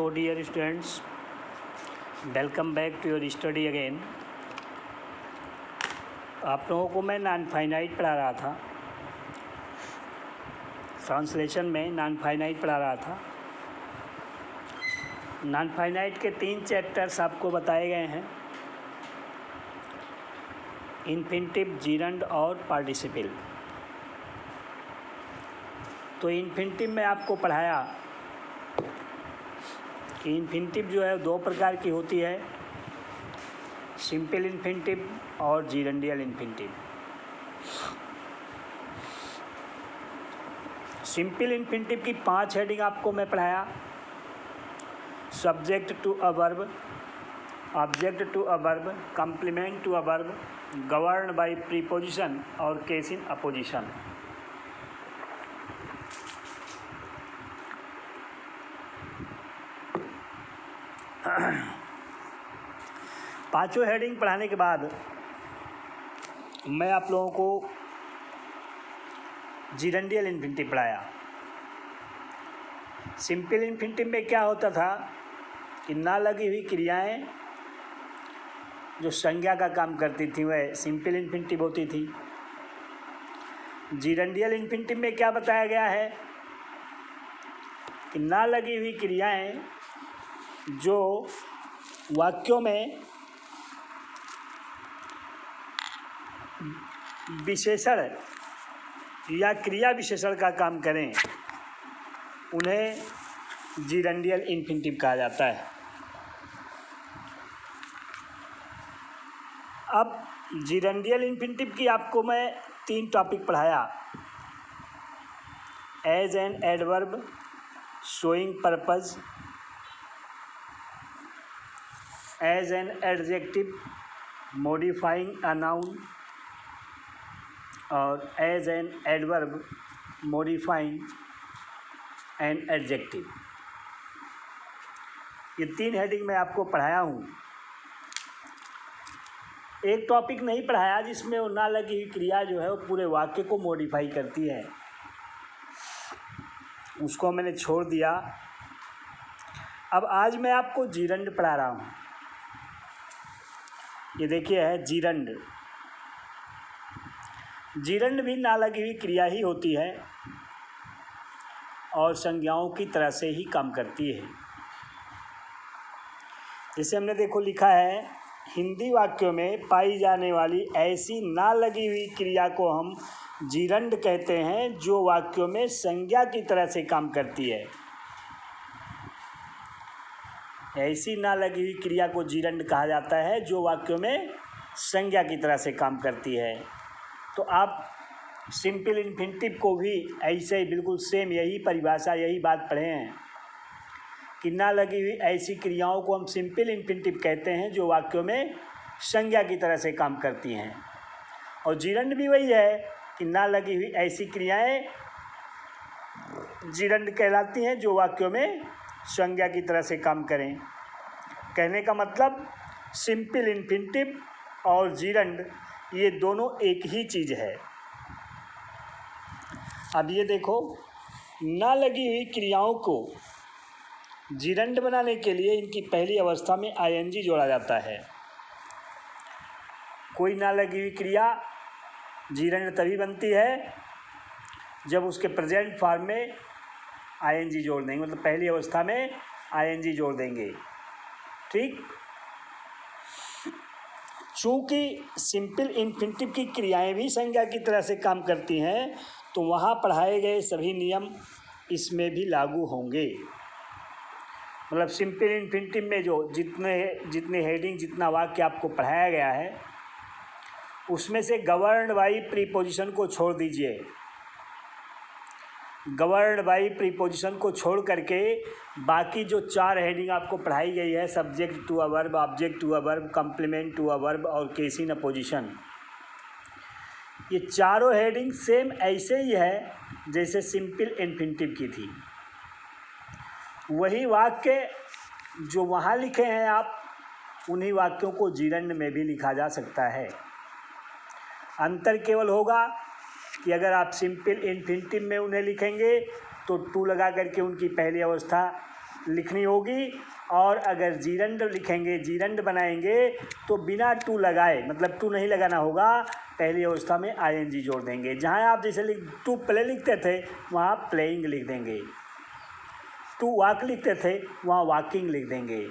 So dear students, welcome back to your study again. आप लोगों को मैं नॉन फाइनाइट पढ़ा रहा था, ट्रांसलेशन में नॉन फाइनाइट पढ़ा रहा था। नॉन फाइनाइट के 3 चैप्टर्स आपको बताए गए हैं, इन्फिनिटिव, जीरंड और पार्टिसिपल। तो इन्फिनिटिव में आपको पढ़ाया कि इन्फिनिटिव जो है 2 प्रकार की होती है, सिंपल इन्फिनिटिव और जीरंडियल इन्फिनिटिव। सिंपल इन्फिनिटिव की 5 हेडिंग आपको मैं पढ़ाया। Subject to a verb, object to a verb, complement to a verb, govern by preposition और केस इन अपोजिशन। पांचों हेडिंग पढ़ाने के बाद मैं आप लोगों को जीरंडियल इन्फिनिटिव पढ़ाया। सिंपल इन्फिनिटिव में क्या होता था कि ना लगी हुई क्रियाएं जो संज्ञा का काम करती थी वह सिंपल इन्फिनिटिव होती थी। जीरंडियल इन्फिनिटिव में क्या बताया गया है कि ना लगी हुई क्रियाएं जो वाक्यों में विशेषण या क्रिया विशेषण का काम करें उन्हें जीरंडियल इन्फिनिटिव कहा जाता है। अब जीरंडियल इन्फिनिटिव की आपको मैं 3 टॉपिक पढ़ाया। As an adverb, showing purpose, as an adjective, modifying a noun और as an adverb modifying an adjective. ये 3 हेडिंग मैं आपको पढ़ाया हूँ। एक टॉपिक नहीं पढ़ाया जिसमें वो ना लगी हुई क्रिया जो है वो पूरे वाक्य को मॉडिफाई करती है, उसको मैंने छोड़ दिया। अब आज मैं आपको जीरंड पढ़ा रहा हूँ। ये देखिए है जीरंड। जीरंड भी ना लगी हुई क्रिया ही होती है और संज्ञाओं की तरह से ही काम करती है। जैसे हमने देखो लिखा है, हिंदी वाक्यों में पाई जाने वाली ऐसी ना लगी हुई क्रिया को हम जीरंड कहते हैं जो वाक्यों में संज्ञा की तरह से काम करती है। ऐसी ना लगी हुई क्रिया को जीरंड कहा जाता है जो वाक्यों में संज्ञा की तरह से काम करती है। तो आप सिंपल इन्फिनिटिव को भी ऐसे ही बिल्कुल सेम यही परिभाषा, यही बात पढ़े हैं कि ना लगी हुई ऐसी क्रियाओं को हम सिंपल इन्फिनिटिव कहते हैं जो वाक्यों में संज्ञा की तरह से काम करती हैं। और जीरंड भी वही है कि ना लगी हुई ऐसी क्रियाएं जीरंड कहलाती हैं जो वाक्यों में संज्ञा की तरह से काम करें। कहने का मतलब सिंपल इन्फिनिटिव और जीरंड ये दोनों एक ही चीज़ है। अब ये देखो, ना लगी हुई क्रियाओं को जीरंड बनाने के लिए इनकी पहली अवस्था में आईएनजी जोड़ा जाता है। कोई ना लगी हुई क्रिया जीरंड तभी बनती है जब उसके प्रेजेंट फॉर्म में आईएनजी जोड़ देंगे, मतलब पहली अवस्था में आईएनजी जोड़ देंगे। ठीक। चूँकि सिंपल इन्फिनिटिव की क्रियाएं भी संज्ञा की तरह से काम करती हैं तो वहाँ पढ़ाए गए सभी नियम इसमें भी लागू होंगे। मतलब सिंपल इन्फिनिटिव में जो जितने हेडिंग, जितना वाक्य आपको पढ़ाया गया है उसमें से गवर्न्ड बाय प्रीपोजिशन को छोड़ दीजिए। गवर्न्ड बाय प्रीपोजिशन को छोड़ करके बाकी जो 4 हेडिंग आपको पढ़ाई गई है, subject to a verb, object to a verb, complement to a verb और केस इन अपोजिशन, ये चारों हेडिंग सेम ऐसे ही है जैसे सिंपल इन्फिनिटिव की थी। वही वाक्य जो वहाँ लिखे हैं आप, उन्हीं वाक्यों को जीरंड में भी लिखा जा सकता है। अंतर केवल होगा कि अगर आप सिंपल इन्फिनिटिव में उन्हें लिखेंगे तो टू लगा करके उनकी पहली अवस्था लिखनी होगी। और अगर जीरंड लिखेंगे, जीरंड बनाएंगे तो बिना टू लगाए, मतलब टू नहीं लगाना होगा, पहली अवस्था में आईएनजी जोड़ देंगे। जहाँ आप जैसे टू प्ले लिखते थे वहाँ प्लेइंग लिख देंगे, टू वॉक लिखते थे वहाँ वॉकिंग लिख देंगे,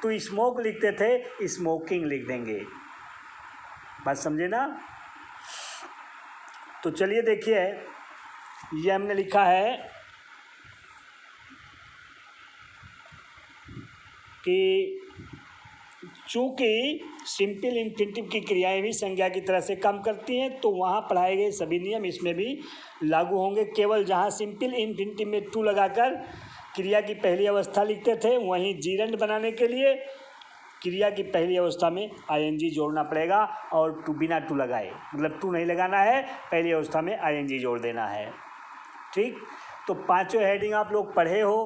टू स्मोक लिखते थे स्मोकिंग लिख देंगे। बात समझे ना? तो चलिए देखिए, ये हमने लिखा है कि चूँकि सिंपल इन्फिनिटिव की क्रियाएं भी संज्ञा की तरह से काम करती हैं, तो वहाँ पढ़ाए गए सभी नियम इसमें भी लागू होंगे। केवल जहाँ सिंपल इन्फिनिटिव में टू लगाकर क्रिया की पहली अवस्था लिखते थे, वहीं जीरंड बनाने के लिए क्रिया की पहली अवस्था में आईएनजी जोड़ना पड़ेगा, और टू बिना टू लगाए, मतलब टू नहीं लगाना है, पहली अवस्था में आईएनजी जोड़ देना है। ठीक, तो पांचों हेडिंग आप लोग पढ़े हो।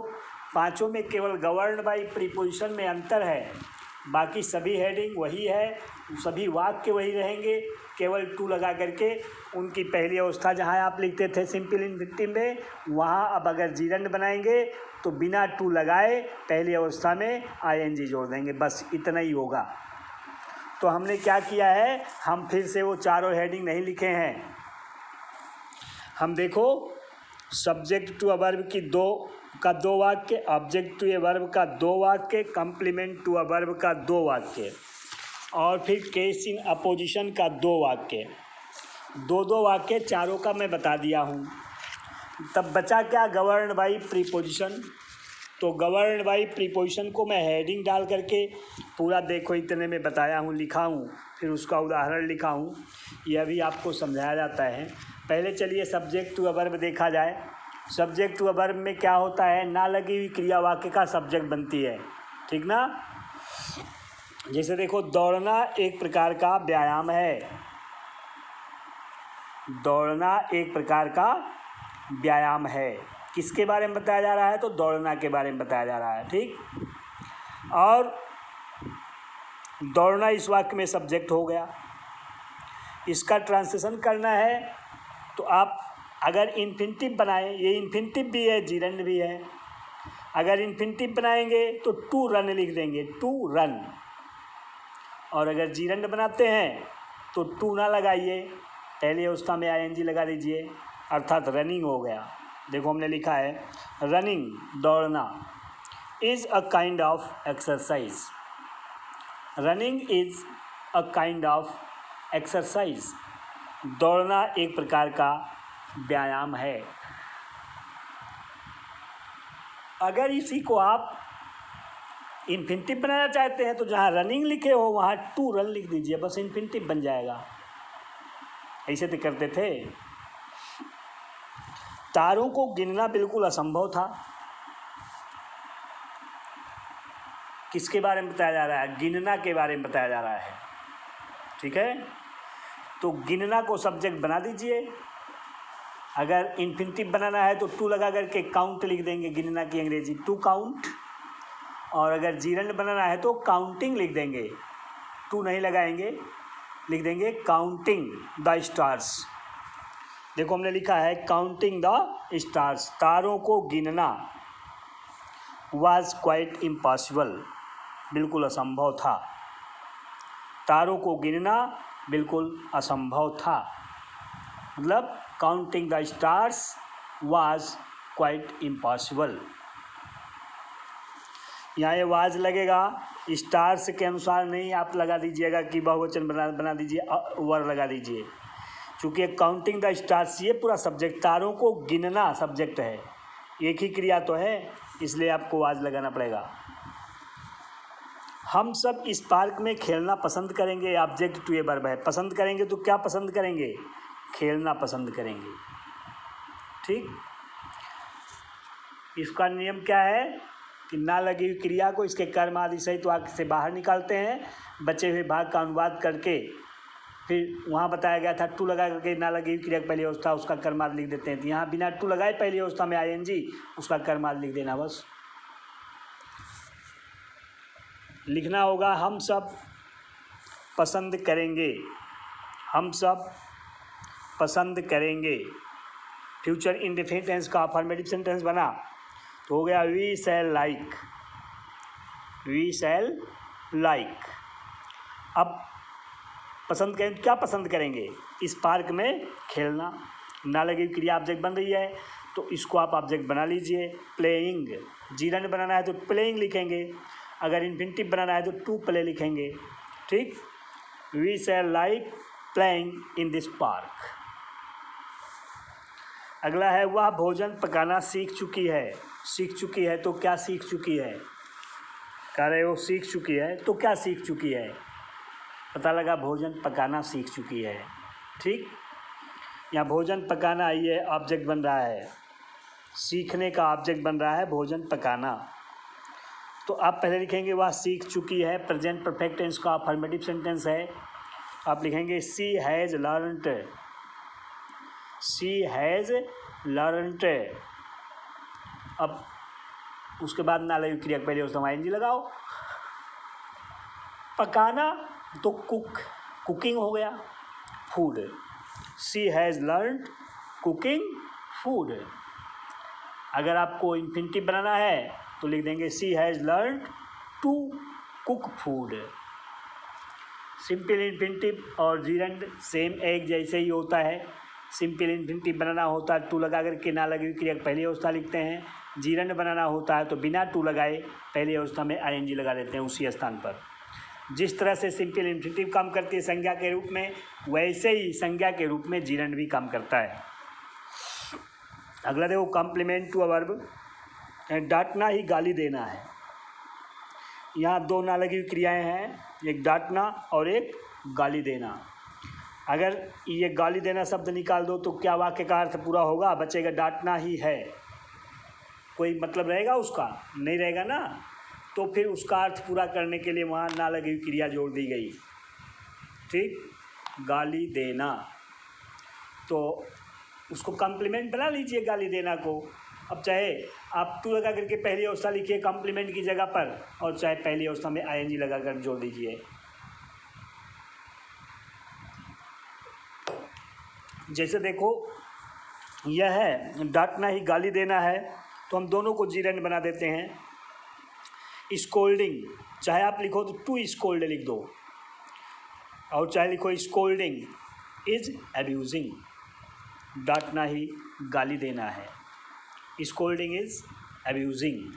पांचों में केवल गवर्न बाय प्रीपोजिशन में अंतर है, बाकी सभी हेडिंग वही है, सभी वाक्य वही रहेंगे, केवल टू लगा करके उनकी पहली अवस्था जहाँ आप लिखते थे सिंपल इन्फिनिटिव में, वहाँ अब अगर जीरंड बनाएंगे तो बिना टू लगाए पहली अवस्था में आईएनजी जोड़ देंगे, बस इतना ही होगा। तो हमने क्या किया है, हम फिर से वो चारों हेडिंग नहीं लिखे हैं। हम देखो, सब्जेक्ट टू अ वर्ब की दो वाक्य, ऑब्जेक्ट टू ए वर्ब का 2 वाक्य, कंप्लीमेंट टू अ वर्ब का 2 वाक्य, और फिर केस इन अपोजिशन का 2 वाक्य। 2 वाक्य चारों का मैं बता दिया हूँ। तब बचा क्या, गवर्न बाई प्रीपोजिशन। तो गवर्न बाई प्रीपोजिशन को मैं हेडिंग डाल करके पूरा देखो इतने में बताया हूँ, लिखा हूँ, फिर उसका उदाहरण लिखा हूँ, यह भी आपको समझाया जाता है। पहले चलिए सब्जेक्ट टू अ वर्ब देखा जाए। सब्जेक्ट टू अ वर्ब में क्या होता है, ना लगी हुई क्रिया वाक्य का सब्जेक्ट बनती है, ठीक ना। जैसे देखो, दौड़ना एक प्रकार का व्यायाम है, दौड़ना एक प्रकार का व्यायाम है। किसके बारे में बताया जा रहा है, तो दौड़ना के बारे में बताया जा रहा है, ठीक। और दौड़ना इस वाक्य में सब्जेक्ट हो गया। इसका ट्रांसलेशन करना है तो आप अगर इन्फिनिटिव बनाएं, ये इन्फिनिटिव भी है, जीरंड भी है। अगर इन्फिनिटिव बनाएंगे तो टू रन लिख देंगे, टू रन। और अगर जीरंड बनाते हैं तो टू ना लगाइए, पहले अवस्था में आईएनजी लगा दीजिए, अर्थात रनिंग हो गया। देखो हमने लिखा है, रनिंग दौड़ना is a kind of exercise. Running is a kind of exercise. दौड़ना एक प्रकार का व्यायाम है। अगर इसी को आप इन्फिनिटिव बनाना चाहते हैं तो जहाँ रनिंग लिखे हो वहाँ टू रन लिख दीजिए, बस इन्फिनिटिव बन जाएगा। ऐसे तो करते थे। तारों को गिनना बिल्कुल असंभव था। किसके बारे में बताया जा रहा है, गिनना के बारे में बताया जा रहा है, ठीक है। तो गिनना को सब्जेक्ट बना दीजिए। अगर इन्फिनिटिव बनाना है तो टू लगा करके काउंट लिख देंगे, गिनना की अंग्रेजी टू काउंट। और अगर जीरंड बनाना है तो काउंटिंग लिख देंगे, टू नहीं लगाएंगे, लिख देंगे काउंटिंग द स्टार्स। देखो हमने लिखा है काउंटिंग द स्टार्स, तारों को गिनना वाज क्वाइट इम्पॉसिबल, बिल्कुल असंभव था। तारों को गिनना बिल्कुल असंभव था, मतलब counting the stars was quite impossible. यहाँ ये वाज लगेगा, स्टार्स के अनुसार नहीं आप लगा दीजिएगा कि बहुवचन बना दीजिए, वर लगा दीजिए। चूँकि काउंटिंग द स्टार्स ये पूरा सब्जेक्ट, तारों को गिनना सब्जेक्ट है, एक ही क्रिया तो है, इसलिए आपको वाज लगाना पड़ेगा। हम सब इस पार्क में खेलना पसंद करेंगे, ऑब्जेक्ट टू ए वर्ब है। पसंद करेंगे तो क्या पसंद करेंगे, खेलना पसंद करेंगे, ठीक। इसका नियम क्या है कि ना लगी हुई क्रिया को इसके कर्म आदि सहित वाक्य से बाहर निकालते हैं, बचे हुए भाग का अनुवाद करके फिर वहाँ बताया गया था टू लगा करके ना लगी हुई क्रिया की पहली अवस्था उसका कर्माद लिख देते हैं। तो यहाँ बिना टू लगाए पहली अवस्था में आईएनजी उसका कर्माद लिख देना, बस लिखना होगा हम सब पसंद करेंगे, हम सब पसंद करेंगे। फ्यूचर इंडेफिनिट टेंस का अफर्मेटिव सेंटेंस बना तो हो गया we shall like, we shall like. अब पसंद करें, क्या पसंद करेंगे? इस पार्क में खेलना। ना लगी क्रिया ऑब्जेक्ट बन रही है तो इसको आप ऑब्जेक्ट बना लीजिए। प्लेइंग, जीरंड बनाना है तो प्लेइंग लिखेंगे, अगर इन्फिनिटिव बनाना है तो टू प्ले लिखेंगे। ठीक, we shall like playing in this park. अगला है वह भोजन पकाना सीख चुकी है। सीख चुकी है तो क्या सीख चुकी है? कह रहे हो सीख चुकी है तो क्या सीख चुकी है? पता लगा भोजन पकाना सीख चुकी है। ठीक, यहाँ भोजन पकाना ये ऑब्जेक्ट बन रहा है, सीखने का ऑब्जेक्ट बन रहा है भोजन पकाना। तो आप पहले लिखेंगे वह सीख चुकी है, प्रेजेंट परफेक्ट टेंस का अफर्मेटिव सेंटेंस है। आप लिखेंगे she has learned, she has learned. अब उसके बाद ना लगी क्रिया पहले उस समय ING लगाओ। पकाना तो कुक, कुकिंग हो गया। Food, she has learned cooking food. अगर आपको इन्फिनिटिव बनाना है तो लिख देंगे she has learned to cook food. Simple infinitive और जीरंड सेम एक जैसे ही होता है। सिंपल इन्फिनिटिव बनाना होता है टू लगा करके ना लगी क्रिया पहली अवस्था लिखते हैं। जीरंड बनाना होता है तो बिना टू लगाए पहली अवस्था में ING लगा देते हैं उसी स्थान पर। जिस तरह से सिंपल इन्फिनिटिव काम करती है संज्ञा के रूप में, वैसे ही संज्ञा के रूप में जीरंड भी काम करता है। अगला देखो, कॉम्प्लीमेंट टू अ वर्ब, डांटना ही गाली देना है। यहाँ दो ना लगी हुई क्रियाएँ हैं, एक डांटना और एक गाली देना। अगर ये गाली देना शब्द निकाल दो तो क्या वाक्य का अर्थ पूरा होगा? बचेगा डांटना ही है, कोई मतलब रहेगा उसका? नहीं रहेगा ना। तो फिर उसका अर्थ पूरा करने के लिए वहाँ ना लगी हुई क्रिया जोड़ दी गई। ठीक, गाली देना, तो उसको कॉम्प्लीमेंट बना लीजिए गाली देना को। अब चाहे आप टू लगा करके पहली अवस्था लिखिए कॉम्प्लीमेंट की जगह पर, और चाहे पहली अवस्था में ING लगा कर जोड़ दीजिए। जैसे देखो, यह है डांटना ही गाली देना है, तो हम दोनों को जीरंड बना देते हैं। स्कोल्डिंग, चाहे आप लिखो तो टू स्कोल्ड लिख दो, और चाहे लिखो स्कोल्डिंग इज अब्यूजिंग। डांटना ही गाली देना है, स्कोल्डिंग इज अब्यूजिंग।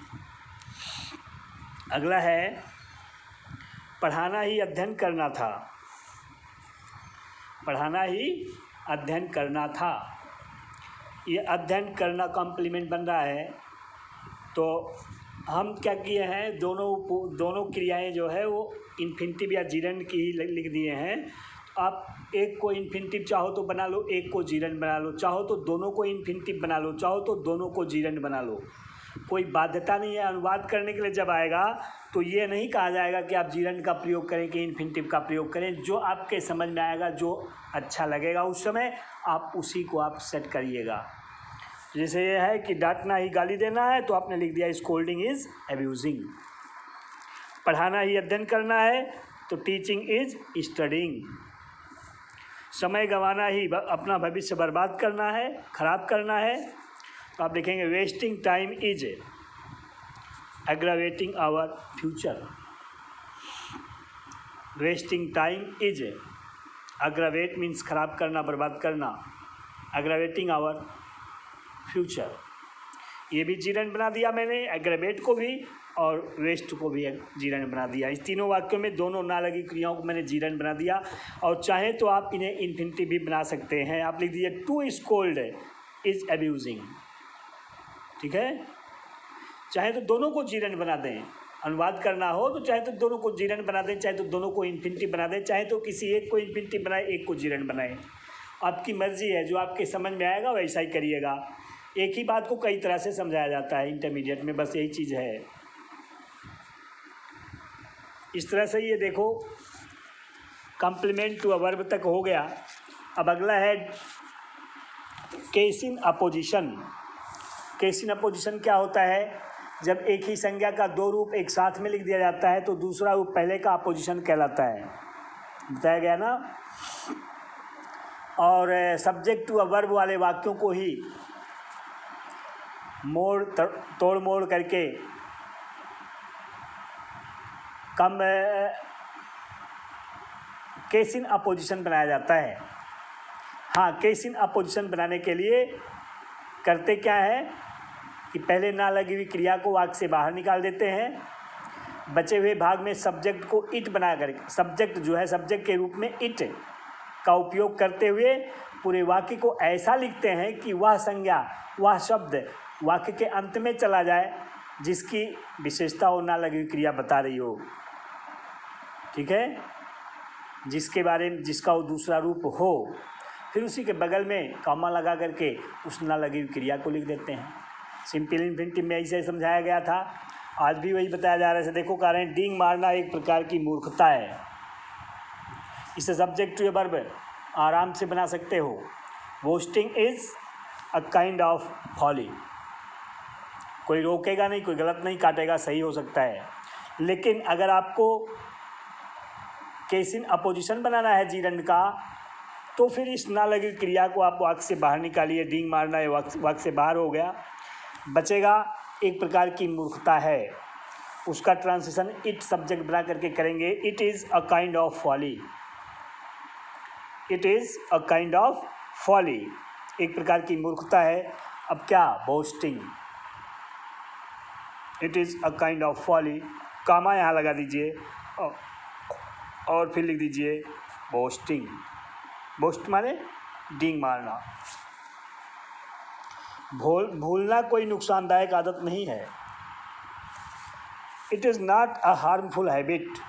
अगला है पढ़ाना ही अध्ययन करना था। पढ़ाना ही अध्ययन करना था, ये अध्ययन करना कॉम्प्लीमेंट बन रहा है। तो हम क्या किए हैं, दोनों क्रियाएं जो है वो इन्फिनिटिव या जीरंड की ही लिख दिए हैं। आप एक को इन्फिनिटिव चाहो तो बना लो, एक को जीरंड बना लो, चाहो तो दोनों को इन्फिनिटिव बना लो, चाहो तो दोनों को जीरंड बना लो। कोई बाध्यता नहीं है। अनुवाद करने के लिए जब आएगा तो ये नहीं कहा जाएगा कि आप जीरंड का प्रयोग करें कि इन्फिनिटिव का प्रयोग करें। जो आपके समझ में आएगा, जो अच्छा लगेगा उस समय आप उसी को आप सेट करिएगा। जैसे ये है कि डांटना ही गाली देना है तो आपने लिख दिया स्कोल्डिंग इज अब्यूजिंग। पढ़ाना ही अध्ययन करना है तो टीचिंग इज स्टडिंग। समय गंवाना ही अपना भविष्य बर्बाद करना है, खराब करना है, तो आप लिखेंगे wasting time is aggravating our future. Wasting time is, aggravate means खराब करना, बर्बाद करना, एग्रावेटिंग आवर फ्यूचर। ये भी जीरंड बना दिया मैंने, एग्रावेट को भी और वेस्ट को भी जीरंड बना दिया। इस तीनों वाक्यों में दोनों ना लगी क्रियाओं को मैंने जीरंड बना दिया। और चाहे तो आप इन्हें इन्फिनिटिव भी बना सकते हैं। आप लिख दीजिए टू स्कोल्ड इज अब्यूजिंग। ठीक है, चाहे तो दोनों को जीरंड बना दें। अनुवाद करना हो तो चाहे तो दोनों को जीरंड बना दें, चाहे तो दोनों को इन्फिनिटिव बना दें, चाहे तो किसी एक को इन्फिनिटिव बनाए, एक को जीरंड बनाए। आपकी मर्जी है, जो आपके समझ में आएगा वैसा ही करिएगा। एक ही बात को कई तरह से समझाया जाता है इंटरमीडिएट में, बस यही चीज़ है। इस तरह से ये देखो कॉम्प्लीमेंट टू अ वर्ब तक हो गया। अब अगला है case in opposition. Case in opposition क्या होता है? जब एक ही संज्ञा का दो रूप एक साथ में लिख दिया जाता है तो दूसरा रूप पहले का अपोजिशन कहलाता है। बताया गया ना। और सब्जेक्ट टू अ वर्ब वाले वाक्यों को ही तोड़ मोड़ करके कम केस इन अपोजिशन बनाया जाता है। हाँ, केस इन अपोजिशन बनाने के लिए करते क्या है कि पहले ना लगी हुई क्रिया को वाक्य से बाहर निकाल देते हैं, बचे हुए भाग में सब्जेक्ट को इट बना कर, सब्जेक्ट जो है सब्जेक्ट के रूप में इट का उपयोग करते हुए पूरे वाक्य को ऐसा लिखते हैं कि वह संज्ञा, वह शब्द वाक्य के अंत में चला जाए जिसकी विशेषता हो, ना लगी हुई क्रिया बता रही हो। ठीक है, जिसके बारे में, जिसका वो दूसरा रूप हो, फिर उसी के बगल में कॉमा लगा करके उस ना लगी हुई क्रिया को लिख देते हैं। सिंपल इन्फिनिटिव में ऐसे समझाया गया था, आज भी वही बताया जा रहा है। देखो कारण डींग मारना एक प्रकार की मूर्खता है। इसे सब्जेक्ट टू वर्ब आराम से बना सकते हो। Boasting is a kind of folly. कोई रोकेगा नहीं, कोई गलत नहीं काटेगा, सही हो सकता है। लेकिन अगर आपको केस इन अपोजिशन बनाना है जीरंड का, तो फिर इस ना लगी क्रिया को आप वाक्य से बाहर निकालिए। डींग मारना है वाक्य से बाहर हो गया, बचेगा एक प्रकार की मूर्खता है। उसका ट्रांसलेशन इट सब्जेक्ट बना करके करेंगे, it is a kind of folly. It is a kind of folly, एक प्रकार की मूर्खता है। अब क्या, boasting, it is a kind of folly, comma यहाँ लगा दीजिए और फिर लिख दीजिए बोस्टिंग। बोस्ट माने डींग मारना। भूलना कोई नुकसानदायक आदत नहीं है। It is not a harmful habit.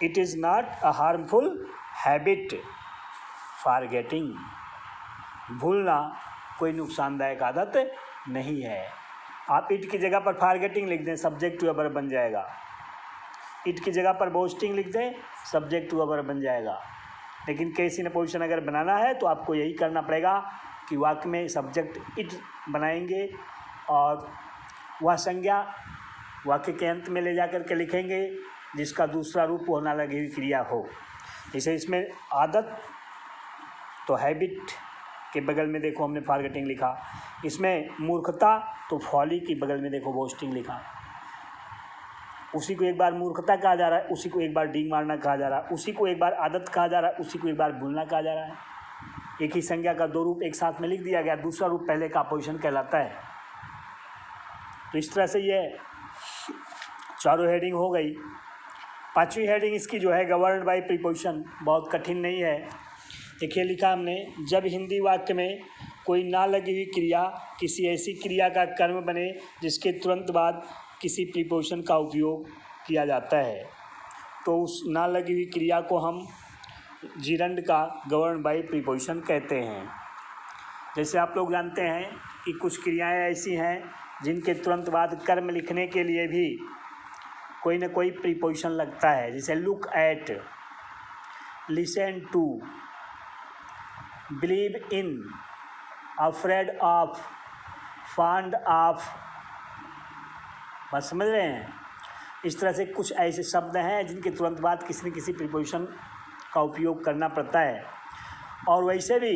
It is not a harmful habit. Forgetting, भूलना कोई नुकसानदायक आदत नहीं है। आप इट की जगह पर फॉरगेटिंग लिख दें, सब्जेक्ट टू वर्ब बन जाएगा। इट की जगह पर बोस्टिंग लिख दें, सब्जेक्ट टू वर्ब बन जाएगा। लेकिन केस इन अपोजिशन अगर बनाना है तो आपको यही करना पड़ेगा कि वाक्य में सब्जेक्ट इट बनाएंगे और वह संज्ञा वाक्य के अंत में ले जाकर के लिखेंगे जिसका दूसरा रूप होना लगी हुई क्रिया हो। जैसे इसमें आदत तो हैबिट के बगल में देखो हमने फॉरगेटिंग लिखा, इसमें मूर्खता तो फॉली के बगल में देखो बोस्टिंग लिखा। उसी को एक बार मूर्खता कहा जा रहा है, उसी को एक बार डींग मारना कहा जा रहा है, उसी को एक बार आदत कहा जा रहा है, उसी को एक बार भूलना कहा जा रहा है। एक ही संज्ञा का दो रूप एक साथ में लिख दिया गया, दूसरा रूप पहले का अपोजिशन कहलाता है। तो इस तरह से ये चारों हेडिंग हो गई। पांचवी हेडिंग इसकी जो है गवर्न्ड बाय प्रीपोजिशन, बहुत कठिन नहीं है। देखिए लिखा हमने, जब हिंदी वाक्य में कोई ना लगी हुई क्रिया किसी ऐसी क्रिया का कर्म बने जिसके तुरंत बाद किसी प्रीपोजिशन का उपयोग किया जाता है, तो उस ना लगी हुई क्रिया को हम जीरंड का गवर्न बाय प्रीपोजिशन कहते हैं। जैसे आप लोग जानते हैं कि कुछ क्रियाएं ऐसी हैं जिनके तुरंत बाद कर्म लिखने के लिए भी कोई ना कोई प्रीपोजिशन लगता है। जैसे look at, listen to, believe in, afraid of, fond of. बात समझ रहे हैं? इस तरह से कुछ ऐसे शब्द हैं जिनके तुरंत बाद किसी न किसी प्रीपोजिशन का उपयोग करना पड़ता है। और वैसे भी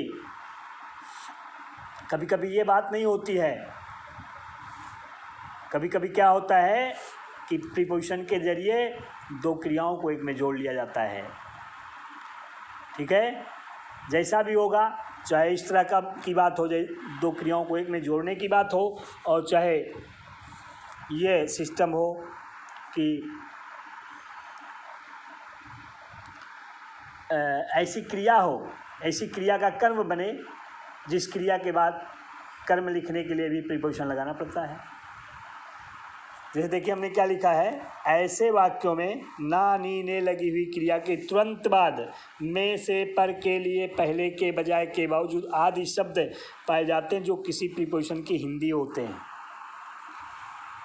कभी कभी ये बात नहीं होती है, कभी कभी क्या होता है कि प्रीपोजिशन के जरिए दो क्रियाओं को एक में जोड़ लिया जाता है। ठीक है, जैसा भी होगा, चाहे इस तरह का की बात हो जाए, दो क्रियाओं को एक में जोड़ने की बात हो, और चाहे ये सिस्टम हो कि ऐसी क्रिया हो, ऐसी क्रिया का कर्म बने जिस क्रिया के बाद कर्म लिखने के लिए भी प्रीपोजिशन लगाना पड़ता है। जैसे देखिए हमने क्या लिखा है, ऐसे वाक्यों में ना नी ने लगी हुई क्रिया के तुरंत बाद में से पर के लिए पहले के बजाय के बावजूद आदि शब्द पाए जाते हैं जो किसी प्रीपोजिशन की हिंदी होते हैं।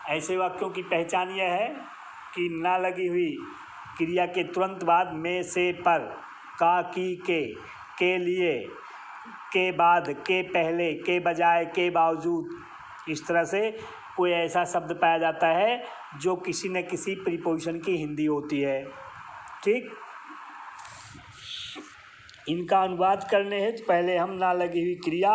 ऐसे वाक्यों की पहचान यह है कि ना लगी हुई क्रिया के तुरंत बाद में से पर, का, की, के लिए, के बाद, के पहले, के बजाय, के बावजूद, इस तरह से कोई ऐसा शब्द पाया जाता है जो किसी न किसी प्रीपोजिशन की हिंदी होती है। ठीक, इनका अनुवाद करने हेतु पहले हम ना लगी हुई क्रिया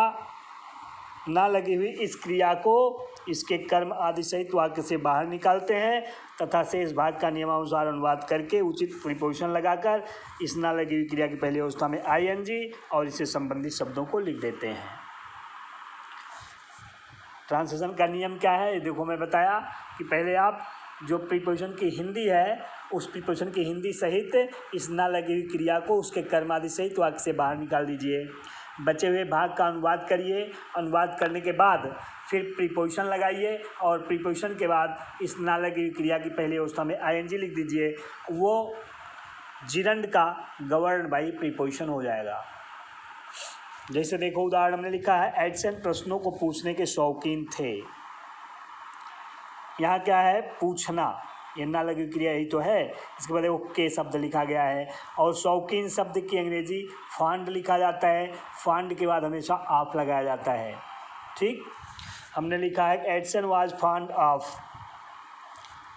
ना लगी हुई इस क्रिया को इसके कर्म आदि सहित वाक्य से बाहर निकालते हैं तथा शेष भाग का नियमानुसार अनुवाद करके उचित प्रीपोजिशन लगाकर इस ना लगी हुई क्रिया की पहली अवस्था में आईएनजी और इससे संबंधित शब्दों को लिख देते हैं। ट्रांसलेशन का नियम क्या है, देखो मैं बताया कि पहले आप जो प्रीपोजिशन की हिंदी है उस प्रीपोजिशन की हिंदी सहित इस ना लगी हुई क्रिया को उसके कर्म आदि सहित वाक्य से बाहर निकाल दीजिए। बचे हुए भाग का अनुवाद करिए। अनुवाद करने के बाद फिर प्रीपोजिशन लगाइए और प्रीपोजिशन के बाद इस ना लगी हुई क्रिया की पहली अवस्था में आईएनजी लिख दीजिए। वो जिरंड का गवर्न बाई प्रीपोजिशन हो जाएगा। जैसे देखो उदाहरण हमने लिखा है एडसन प्रश्नों को पूछने के शौकीन थे। यहाँ क्या है, पूछना, ये ना लगी क्रिया यही तो है। इसके बाद वो के शब्द लिखा गया है और शौकीन शब्द की अंग्रेजी फांड लिखा जाता है। फांड के बाद हमेशा ऑफ लगाया जाता है। ठीक, हमने लिखा है Edison was fond of,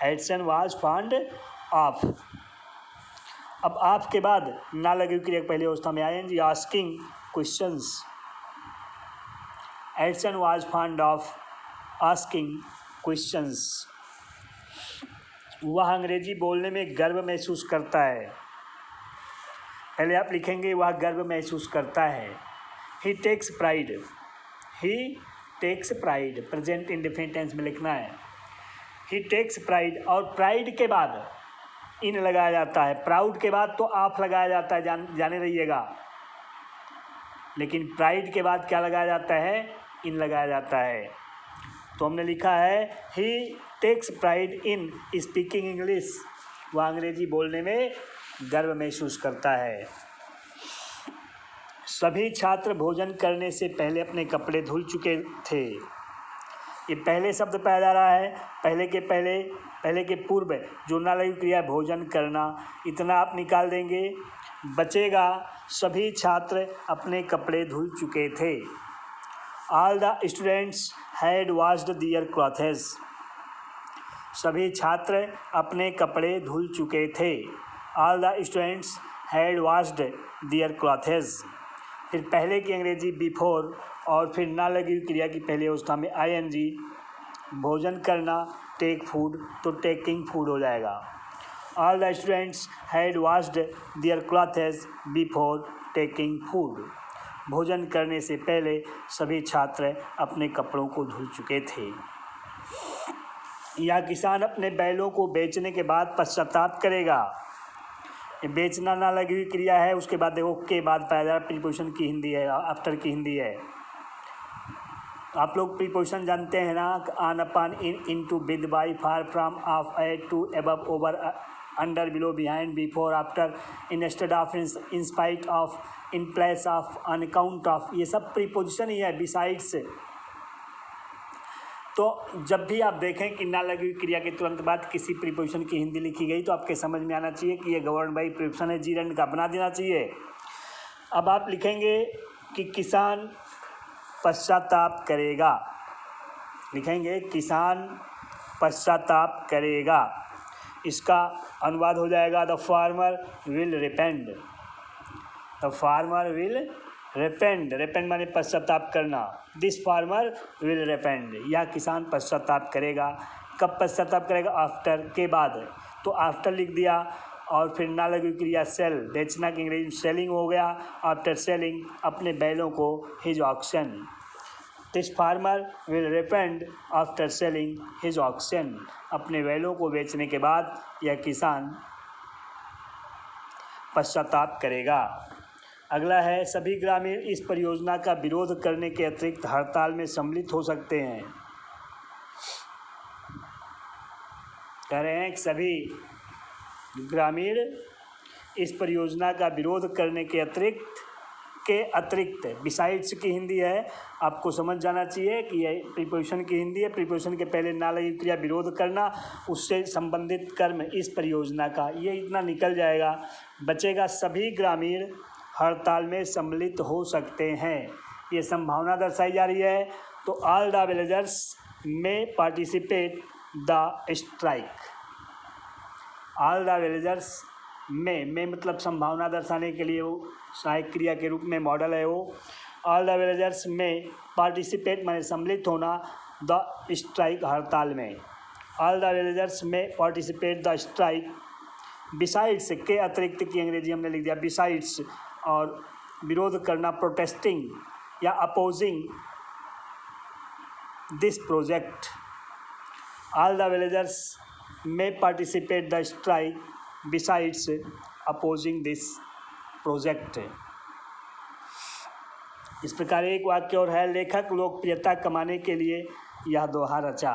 Edison was fond of. अब ऑफ के बाद ना लगी क्रिया पहली अवस्था में आएंगे asking questions. Edison was fond of asking questions. वह अंग्रेजी बोलने में गर्व महसूस करता है। पहले आप लिखेंगे वह गर्व महसूस करता है। He takes pride, he takes pride, present indefinite tense में लिखना है। ही टेक्स प्राइड और प्राइड के बाद इन लगाया जाता है। प्राउड के बाद तो ऑफ लगाया जाता है, जाने रहिएगा। लेकिन प्राइड के बाद क्या लगाया जाता है, इन लगाया जाता है। तो हमने लिखा है he takes pride in speaking English. वह अंग्रेजी बोलने में गर्व महसूस करता है। सभी छात्र भोजन करने से पहले अपने कपड़े धुल चुके थे। ये पहले शब्द पाया जा रहा है। पहले के पूर्व जो ना लगी क्रिया भोजन करना, इतना आप निकाल देंगे। बचेगा सभी छात्र अपने कपड़े धुल चुके थे। All the students had washed their clothes. सभी छात्र अपने कपड़े धुल चुके थे। All the students had washed their clothes. फिर पहले की अंग्रेजी बिफोर और फिर ना लगी हुई क्रिया की पहली अवस्था में आईएनजी। भोजन करना टेक फूड, तो टेकिंग फूड हो जाएगा। All the students had washed their clothes before taking food. भोजन करने से पहले सभी छात्र अपने कपड़ों को धुल चुके थे। यह किसान अपने बैलों को बेचने के बाद पश्चाताप करेगा। ये बेचना ना लगी हुई क्रिया है। उसके बाद देखो के बाद पाया जा रहा प्रीपोजिशन की हिंदी है, आफ्टर की हिंदी है। आप लोग प्रीपोजिशन जानते हैं ना, on upon in to with by for from of at to above over under below behind before after instead of in spite of in place of on account of, ये सब preposition ही है besides. तो जब भी आप देखें कि ना लगी हुई क्रिया के तुरंत बाद किसी प्रीपोजिशन की हिंदी लिखी गई तो आपके समझ में आना चाहिए कि ये गवर्न बाई प्रीपोजिशन है, जीरंड का बना देना चाहिए। अब आप लिखेंगे कि किसान पश्चाताप करेगा। लिखेंगे किसान पश्चाताप करेगा। इसका अनुवाद हो जाएगा the farmer will रिपेंड। The farmer will रिपेंड, रिपेंड माने पश्चाताप करना। दिस फार्मर विल रिपेंड, यह किसान पश्चाताप करेगा। कब पश्चाताप करेगा, आफ्टर के बाद। तो आफ्टर लिख दिया और फिर ना लगी क्रिया सेल, बेचना की अंग्रेजी सेलिंग हो गया। आफ्टर सेलिंग अपने बैलों को his auction. This farmer will रिपेंड after selling his auction, अपने बैलों को बेचने के बाद यह किसान पश्चाताप करेगा। अगला है सभी ग्रामीण इस परियोजना का विरोध करने के अतिरिक्त हड़ताल में सम्मिलित हो सकते हैं। कह रहे हैं कि सभी ग्रामीण इस परियोजना का विरोध करने के अतिरिक्त बिसाइड्स की हिंदी है। आपको समझ जाना चाहिए कि ये प्रीपोजिशन की हिंदी है। प्रीपोजिशन के पहले ना लगी क्रिया विरोध करना, उससे संबंधित कर्म इस परियोजना का, ये इतना निकल जाएगा। बचेगा सभी ग्रामीण हड़ताल में सम्मिलित हो सकते हैं। ये संभावना दर्शाई जा रही है। तो ऑल द विलेजर्स में participate the strike. All the villagers में मतलब संभावना दर्शाने के लिए वो सहायक क्रिया के रूप में मॉडल है वो। ऑल द विलेजर्स में पार्टिसिपेट माने सम्मिलित होना द स्ट्राइक हड़ताल में। ऑल द विलेजर्स में पार्टिसिपेट द स्ट्राइक। बिसाइड्स के अतिरिक्त की अंग्रेजी हमने लिख दिया बिसाइड्स, और विरोध करना प्रोटेस्टिंग या opposing this project. All the villagers में participate the strike besides opposing this project. इस प्रकार एक वाक्य और है, लेखक लोकप्रियता कमाने के लिए यह दोहा रचा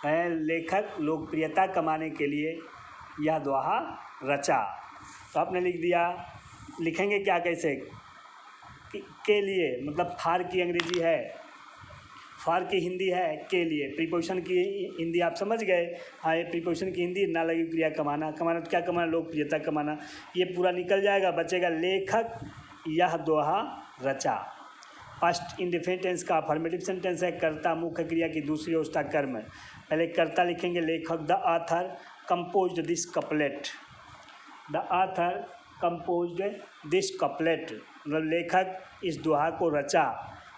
है। लेखक लोकप्रियता कमाने के लिए यह दोहा रचा। तो आपने लिख दिया, लिखेंगे क्या कैसे के लिए, मतलब फार की अंग्रेजी है, फार की हिंदी है के लिए, प्रीपोजिशन की हिंदी आप समझ गए। हाँ, ये प्रीपोजिशन की हिंदी ना लगी क्रिया कमाना, कमाना तो क्या कमाना, लोकप्रियता कमाना, ये पूरा निकल जाएगा, बचेगा लेखक यह दोहा रचा। पास्ट इंडेफिनिट टेंस का अफर्मेटिव सेंटेंस है, कर्ता मुख्य क्रिया की दूसरी अवस्था कर्म। पहले कर्ता लिखेंगे लेखक, the author composed this couplet, the author composed this couplet, मतलब लेखक इस दोहा को रचा।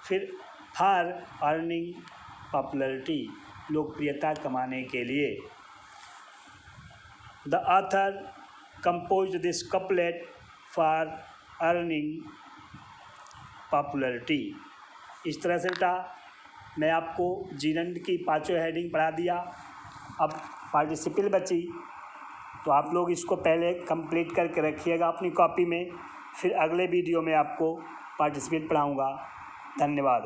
फिर फॉर अर्निंग पॉपुलरिटी, लोकप्रियता कमाने के लिए। The author composed this couplet for earning popularity. इस तरह से बेटा मैं आपको जीरंड की पांचों हेडिंग पढ़ा दिया। अब पार्टिसिपल बची, तो आप लोग इसको पहले कंप्लीट करके रखिएगा अपनी कॉपी में, फिर अगले वीडियो में आपको पार्टिसिपल पढ़ाऊँगा। धन्यवाद।